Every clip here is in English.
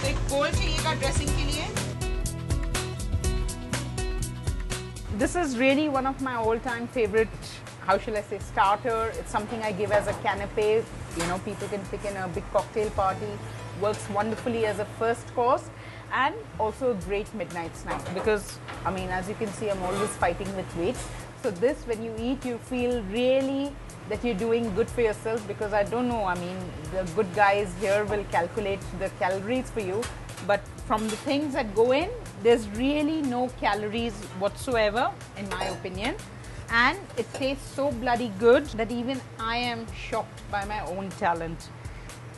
तो एक कोल चाहिएगा ड्रेसिंग के लिए. This is really one of my all-time favorite, how shall I say, starter. It's something I give as a canapé. You know, people can pick in a big cocktail party. Works wonderfully as a first course and also a great midnight snack because, I mean, as you can see, I'm always fighting with weight. So this, when you eat, you feel really that you're doing good for yourself because I don't know, I mean, the good guys here will calculate the calories for you, but from the things that go in, there's really no calories whatsoever in my opinion, and it tastes so bloody good that even I am shocked by my own talent.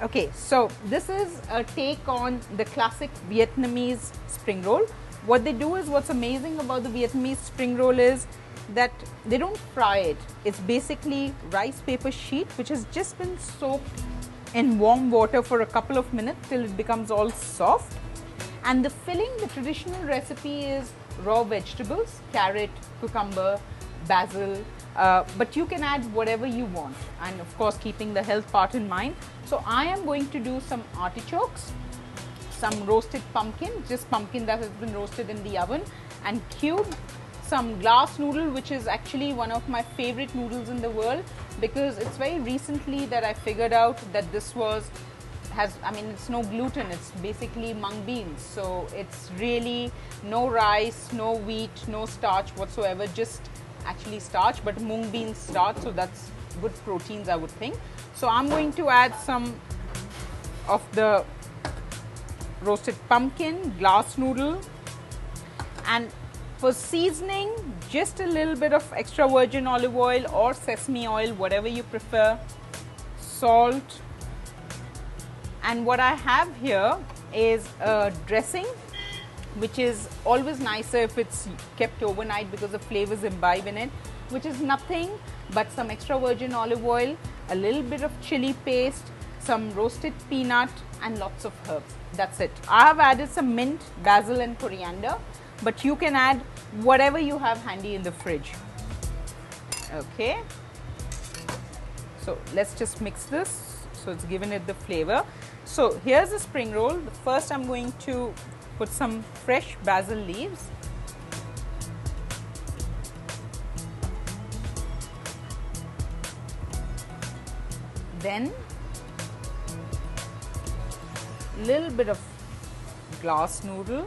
Okay, so this is a take on the classic Vietnamese spring roll. What they do is, what's amazing about the Vietnamese spring roll is that they don't fry it. It's basically rice paper sheet which has just been soaked in warm water for a couple of minutes till it becomes all soft. And the filling, the traditional recipe is raw vegetables, carrot, cucumber, basil, but you can add whatever you want, and of course keeping the health part in mind. So I am going to do some artichokes, some roasted pumpkin, just pumpkin that has been roasted in the oven and cubed, some glass noodle, which is actually one of my favorite noodles in the world because it's very recently that I figured out that this I mean, it's no gluten, it's basically mung beans. So it's really no rice, no wheat, no starch whatsoever, just actually starch, but mung beans starch, so that's good proteins I would think. So I'm going to add some of the roasted pumpkin, glass noodle, and for seasoning, just a little bit of extra virgin olive oil or sesame oil, whatever you prefer, salt. And what I have here is a dressing, which is always nicer if it's kept overnight because the flavors imbibe in it, which is nothing but some extra virgin olive oil, a little bit of chili paste, some roasted peanut and lots of herbs. That's it. I have added some mint, basil and coriander, but you can add whatever you have handy in the fridge. Okay. So let's just mix this so it's given it the flavor. So here's the spring roll. First I'm going to put some fresh basil leaves. Then little bit of glass noodle,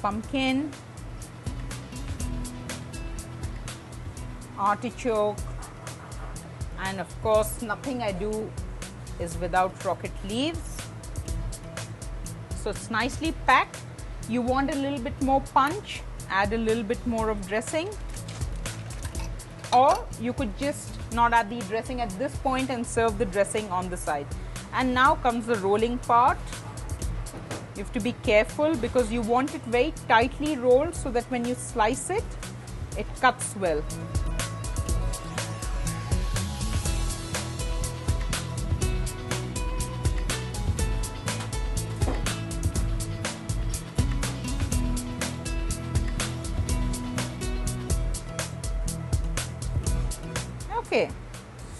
pumpkin, artichoke, and of course nothing I do is without rocket leaves. So it's nicely packed. You want a little bit more punch, add a little bit more of dressing, or you could just not add the dressing at this point and serve the dressing on the side. And now comes the rolling part. You have to be careful because you want it very tightly rolled so that when you slice it, it cuts well. Okay,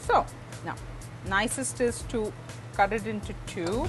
so now nicest is to cut it into two.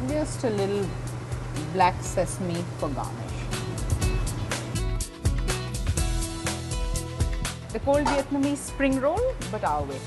Just a little black sesame for garnish. The cold Vietnamese spring roll, but our way.